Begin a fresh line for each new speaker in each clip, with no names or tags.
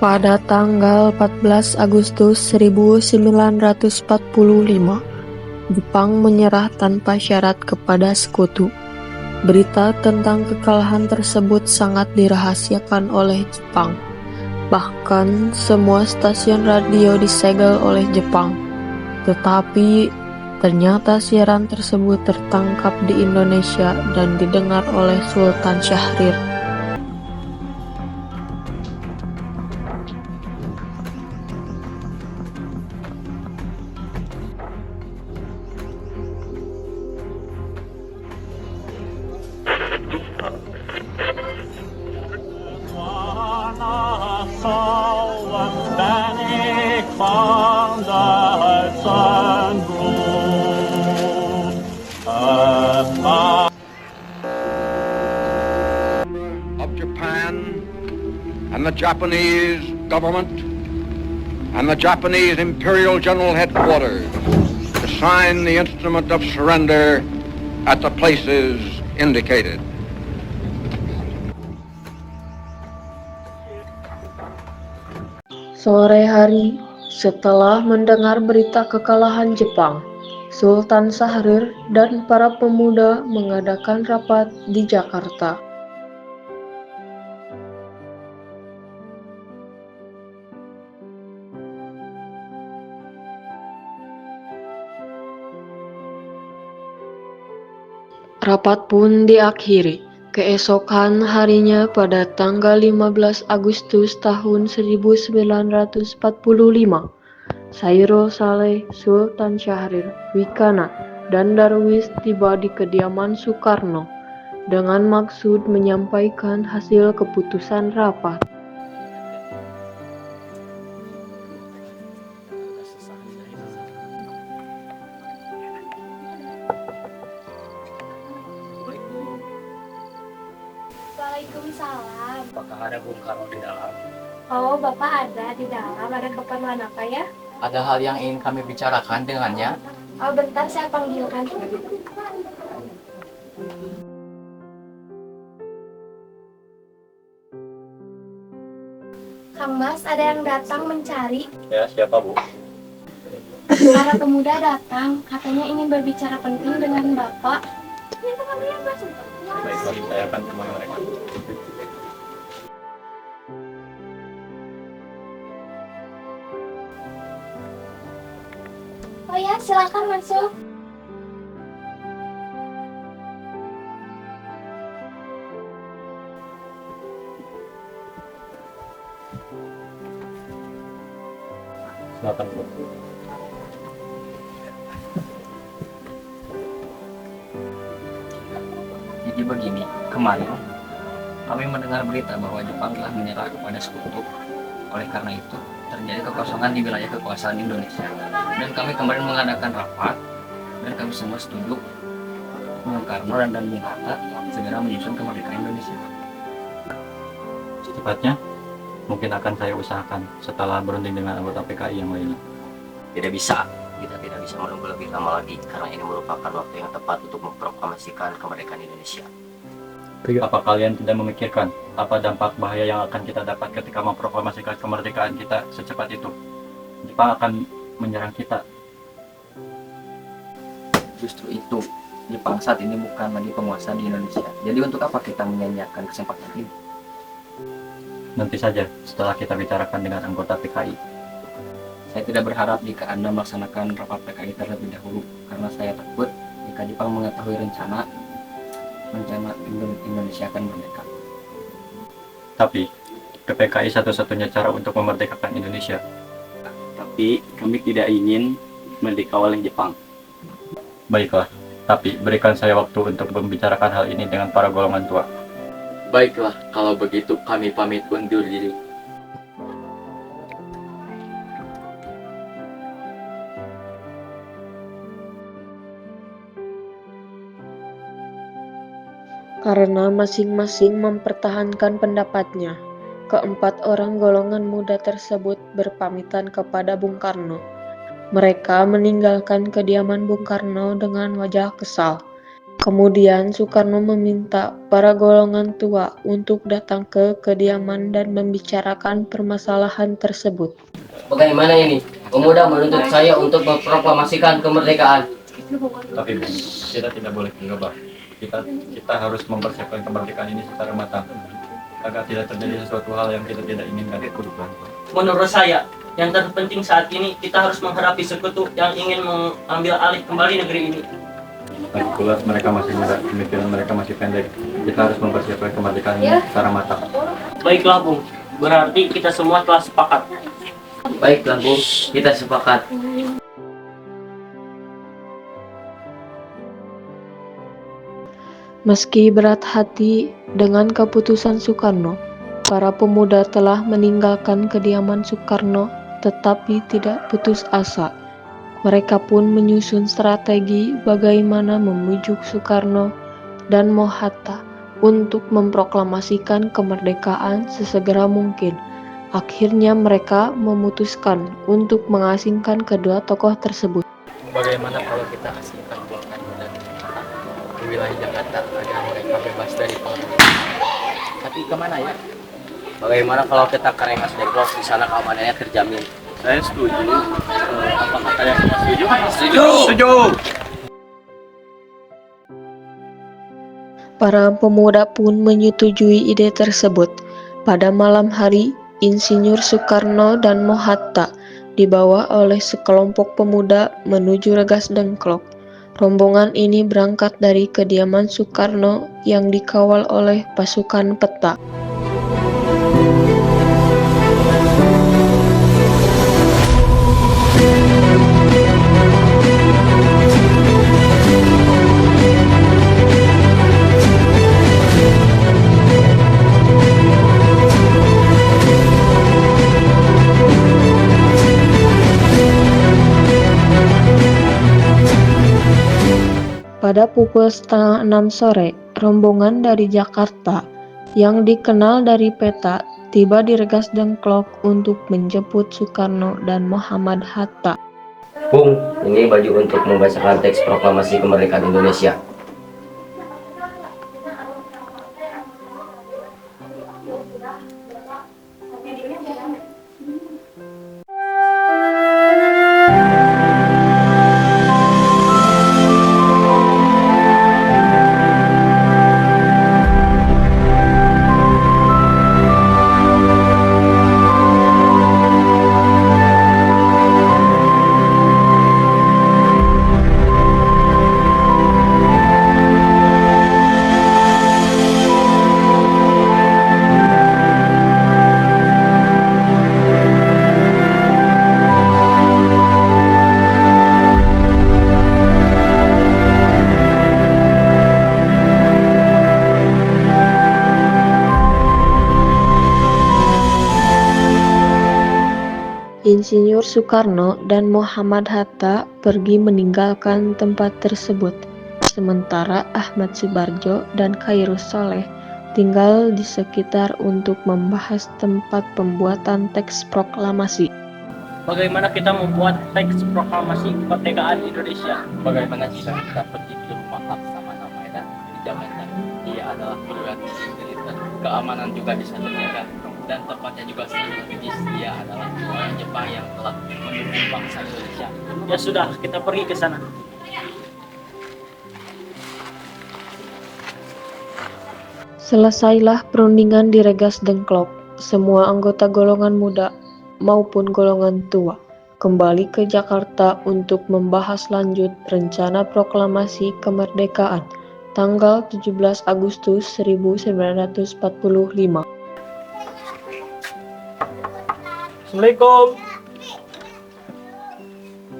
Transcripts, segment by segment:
Pada tanggal 14 Agustus 1945, Jepang menyerah tanpa syarat kepada Sekutu. Berita tentang kekalahan tersebut sangat dirahasiakan oleh Jepang. Bahkan semua stasiun radio disegel oleh Jepang. Tetapi ternyata siaran tersebut tertangkap di Indonesia dan didengar oleh Sultan Syahrir.
Of Japan and the Japanese government and the Japanese Imperial General Headquarters to sign the instrument of surrender at the places indicated.
Sore hari, setelah mendengar berita kekalahan Jepang, Sultan Syahrir dan para pemuda mengadakan rapat di Jakarta. Rapat pun diakhiri. Keesokan harinya pada tanggal 15 Agustus tahun 1945, Sairo Saleh, Sultan Syahrir, Wikana, dan Darwis tiba di kediaman Soekarno dengan maksud menyampaikan hasil keputusan rapat.
Waalaikumsalam.
Apakah ada Bung Karno di dalam?
Oh, Bapak ada di dalam. Ada keperluan apa ya?
Ada hal yang ingin kami bicarakan dengannya.
Oh, bentar saya panggilkan. Kang Mas, ada yang datang mencari.
Ya, siapa Bu?
Para pemuda datang, katanya ingin berbicara penting dengan Bapak.
Baiklah, saya akan temui mereka.
Oh ya, silakan masuk.
Silakan Bu. Jadi begini, kemarin kami mendengar berita bahwa Jepang telah menyerah kepada Sekutu. Oleh karena itu, terjadi kekosongan di wilayah kekuasaan Indonesia. Dan kami kemarin mengadakan rapat, dan kami semua setuju Bung Karno dan Bung Hatta segera menyusun kemerdekaan Indonesia.
Secepatnya, mungkin akan saya usahakan setelah berunding dengan anggota PKI yang lainnya.
Tidak bisa, kita tidak bisa menunggu lebih lama lagi karena ini merupakan waktu yang tepat untuk memproklamasikan kemerdekaan Indonesia.
Apa kalian tidak memikirkan apa dampak bahaya yang akan kita dapat ketika memproklamasikan kemerdekaan kita secepat itu? Jepang akan menyerang kita.
Justru itu, Jepang saat ini bukan lagi penguasa di Indonesia. Jadi untuk apa kita menyanyiakan kesempatan ini?
Nanti saja setelah kita bicarakan dengan anggota PKI.
Saya tidak berharap jika Anda melaksanakan rapat PKI terlebih dahulu, karena saya takut jika Jepang mengetahui rencana Indonesia akan merdeka.
Tapi, PKI satu-satunya cara untuk memerdekakan Indonesia.
Tapi kami tidak ingin merdeka oleh Jepang.
Baiklah, tapi berikan saya waktu untuk membicarakan hal ini dengan para golongan tua.
Baiklah, kalau begitu kami pamit undur diri.
Karena masing-masing mempertahankan pendapatnya, keempat orang golongan muda tersebut berpamitan kepada Bung Karno. Mereka meninggalkan kediaman Bung Karno dengan wajah kesal. Kemudian Soekarno meminta para golongan tua untuk datang ke kediaman dan membicarakan permasalahan tersebut.
Bagaimana ini? Pemuda menuntut saya untuk memproklamasikan kemerdekaan.
Tapi Bung, kita tidak boleh gegabah. Kita harus mempersiapkan kemerdekaan ini secara matang agar tidak terjadi sesuatu hal yang kita tidak inginkan.
Menurut saya, yang terpenting saat ini kita harus menghadapi sekutu yang ingin mengambil alih kembali negeri ini.
Lagi pula mereka masih muda, pemikiran mereka masih pendek. Kita harus mempersiapkan kemerdekaan ini secara matang.
Baiklah Bung, berarti kita semua telah sepakat.
Baiklah Bung, kita sepakat.
Meski berat hati dengan keputusan Soekarno, para pemuda telah meninggalkan kediaman Soekarno, tetapi tidak putus asa. Mereka pun menyusun strategi bagaimana membujuk Soekarno dan Mohatta untuk memproklamasikan kemerdekaan sesegera mungkin. Akhirnya mereka memutuskan untuk mengasingkan kedua tokoh tersebut.
Bagaimana kalau kita asingkan golongan muda di wilayah Jakarta agar mereka bebas dari pengaruh? Tapi kemana ya?
Bagaimana kalau kita ke Rengas Dengklok, di sana keamanannya terjamin?
Saya setuju. Apakah kalian semua setuju?
Setuju!
Para pemuda pun menyetujui ide tersebut. Pada malam hari, Insinyur Soekarno dan Mohatta dibawa oleh sekelompok pemuda menuju Rengas Dengklok. Rombongan ini berangkat dari kediaman Soekarno yang dikawal oleh pasukan peta. Pada pukul 5:30 sore, rombongan dari Jakarta yang dikenal dari peta tiba di Rengas Dengklok untuk menjemput Soekarno dan Muhammad Hatta.
Bung, ini baju untuk membacakan teks proklamasi kemerdekaan Indonesia.
Insinyur Soekarno dan Muhammad Hatta pergi meninggalkan tempat tersebut, sementara Ahmad Subarjo dan Khairus Soleh tinggal di sekitar untuk membahas tempat pembuatan teks proklamasi.
Bagaimana kita membuat teks proklamasi kemerdekaan Indonesia?
Bagaimana jika kita pergi ke rumah Laksamana Medan di Jakarta? Ia adalah prerogatif militer, keamanan juga bisa terjaga, dan tempatnya juga strategis. Ia adalah orang Jepang yang telah mendukung bangsa Indonesia.
Ya sudah, kita pergi ke sana.
Selesailah perundingan di Rengas Dengklok. Semua anggota golongan muda maupun golongan tua kembali ke Jakarta untuk membahas lanjut rencana proklamasi kemerdekaan tanggal 17 Agustus 1945.
Assalamualaikum.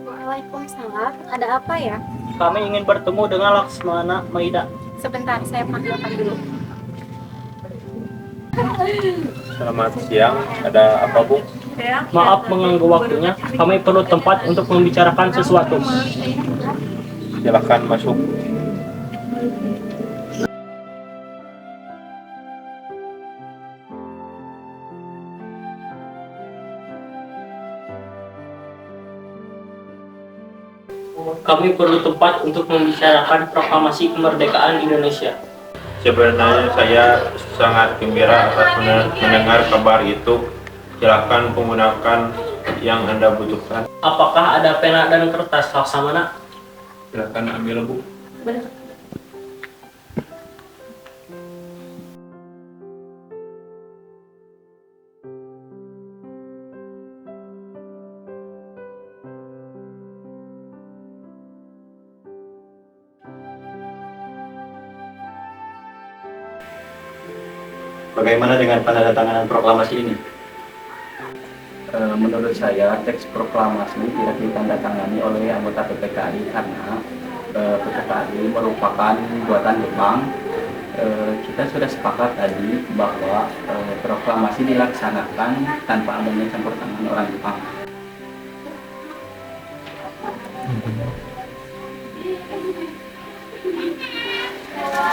Waalaikumsalam. Ada apa ya?
Kami ingin bertemu dengan Laksmana Maida.
Sebentar, saya panggilkan dulu.
Selamat siang, ada apa Bung?
Maaf mengganggu waktunya. Kami perlu tempat untuk membicarakan sesuatu.
Silakan masuk.
Kami perlu tempat untuk membicarakan proklamasi kemerdekaan Indonesia.
Sebenarnya saya sangat gembira atas mendengar kabar itu. Silahkan menggunakan yang Anda butuhkan.
Apakah ada pena dan kertas, Laksamana?
Silahkan ambil, Bu.
Bagaimana dengan penandatanganan proklamasi ini? Menurut saya, teks proklamasi tidak ditandatangani oleh anggota PPKI karena PPKI merupakan buatan Jepang. Kita sudah sepakat tadi bahwa proklamasi dilaksanakan tanpa adanya campur tangan orang Jepang.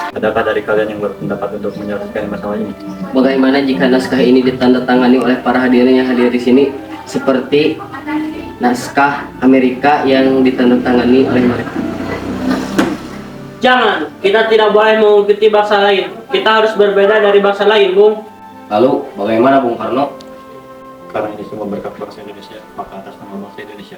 Adakah dari kalian yang berpendapat untuk menyelesaikan masalah ini?
Bagaimana jika naskah ini ditandatangani oleh para hadirin yang hadir di sini seperti naskah Amerika yang ditandatangani oleh mereka?
Jangan, kita tidak boleh mengikuti bangsa lain. Kita harus berbeda dari bangsa lain, Bung.
Lalu, bagaimana Bung Karno?
Karena ini semua berkat bangsa Indonesia, maka atas nama bangsa Indonesia.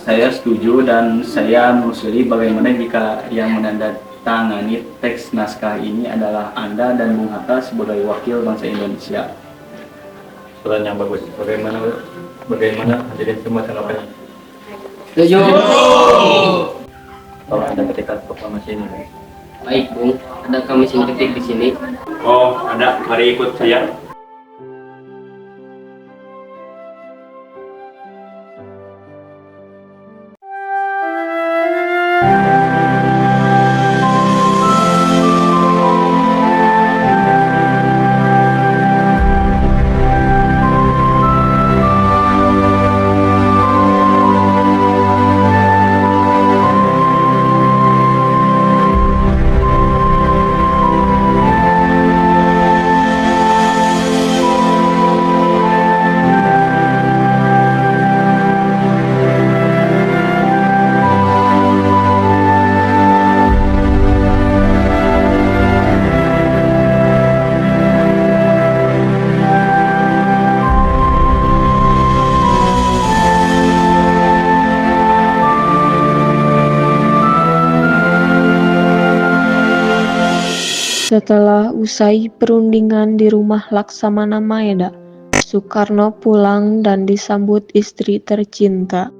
Saya setuju dan saya mengusulkan bagaimana jika yang menandatangani teks naskah ini adalah Anda dan Bung Hatta sebagai wakil bangsa Indonesia.
Usulan yang bagus. Bagaimana hadirin semua tanggapannya?
Setuju.
Kalau ada ketika proklamasi ini.
Baik, Bung. Ada kami mesin ketik di sini.
Oh, ada. Mari ikut saya.
Setelah usai perundingan di rumah Laksamana Maeda, Soekarno pulang dan disambut istri tercinta.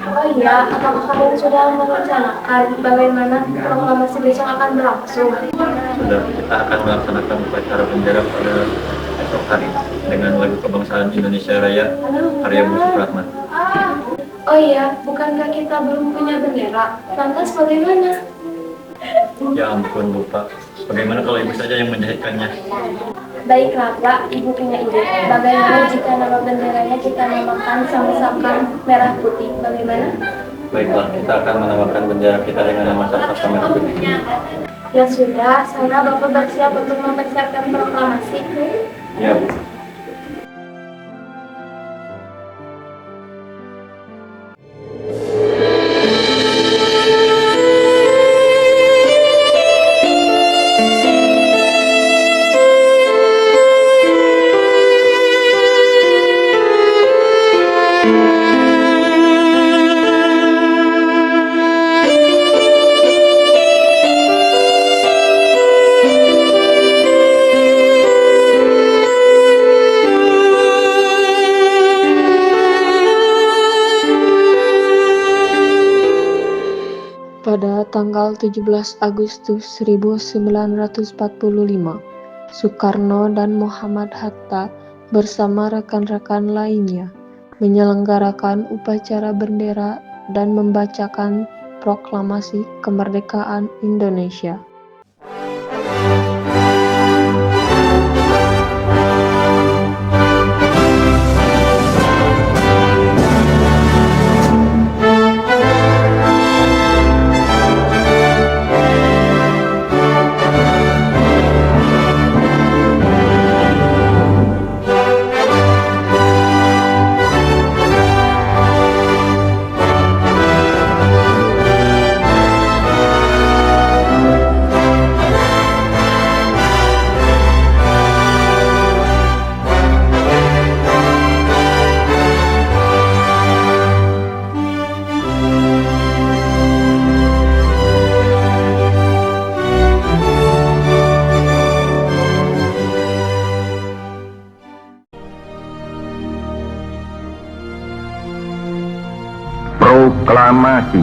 Oh iya, apakah kalian sudah merencanakan bagaimana proklamasi besok akan berlangsung?
Sudah, kita akan melaksanakan upacara bendera pada esok hari dengan lagu kebangsaan Indonesia Raya karya Bu Supratman.
Oh iya, bukankah kita belum punya bendera? Lantas bagaimana?
Ya ampun, lupa. Bagaimana kalau ibu saja yang menjahitkannya?
Baiklah, Pak, Ibu punya ide. Bagaimana jika nama benderanya kita namakan sama-sama merah putih? Bagaimana?
Baiklah, kita akan menamakan bendera kita dengan nama sama-sama merah putih.
Ya sudah, sana Bapak bersiap untuk mempersiapkan proklamasi.
Ya, Bu.
Pada tanggal 17 Agustus 1945, Soekarno dan Muhammad Hatta bersama rekan-rekan lainnya menyelenggarakan upacara bendera dan membacakan proklamasi kemerdekaan Indonesia.
proklamasi.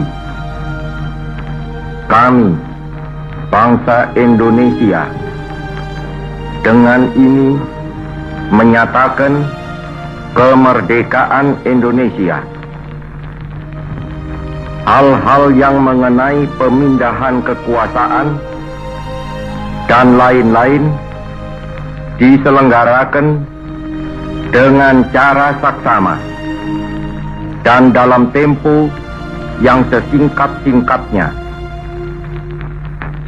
Kami, bangsa Indonesia, dengan ini menyatakan kemerdekaan Indonesia. Hal-hal yang mengenai pemindahan kekuasaan dan lain-lain diselenggarakan dengan cara saksama dan dalam tempo yang sesingkat-singkatnya.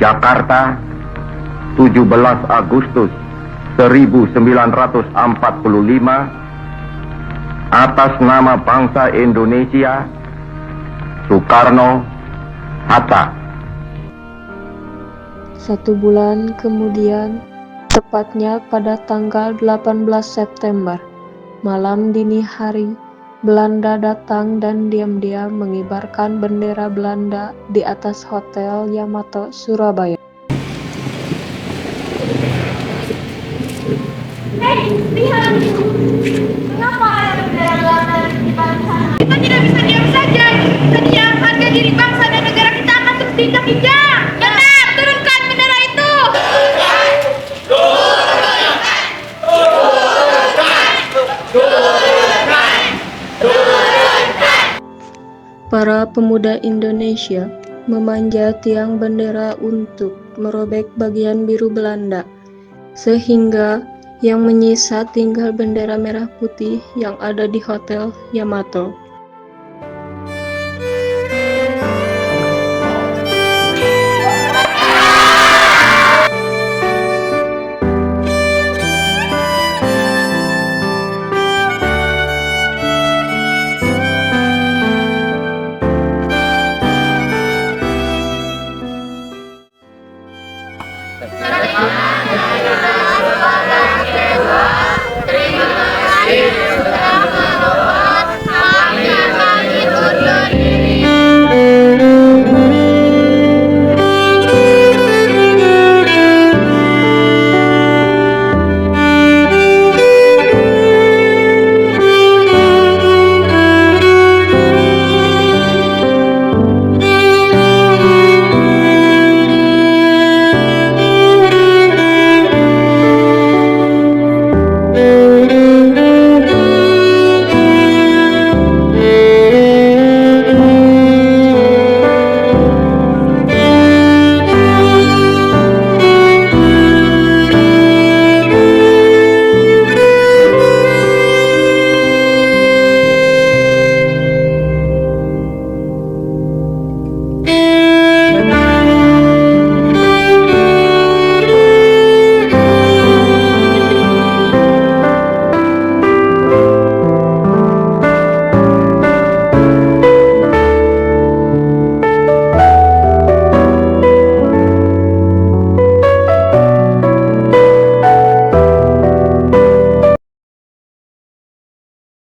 Jakarta, 17 Agustus 1945, atas nama bangsa Indonesia, Soekarno, Hatta.
1 bulan kemudian, tepatnya pada tanggal 18 September, malam dini hari, Belanda datang dan diam-diam mengibarkan bendera Belanda di atas Hotel Yamato, Surabaya.
Hei, lihat! Mengapa ada bendera Belanda di bangsa? Kita tidak bisa diam saja. Sedia harga diri bangsa dan negara kita akan terus diinjak-injak. Benar, turunkan bendera itu!
Para pemuda Indonesia memanjat tiang bendera untuk merobek bagian biru Belanda, sehingga yang menyisa tinggal bendera merah putih yang ada di Hotel Yamato.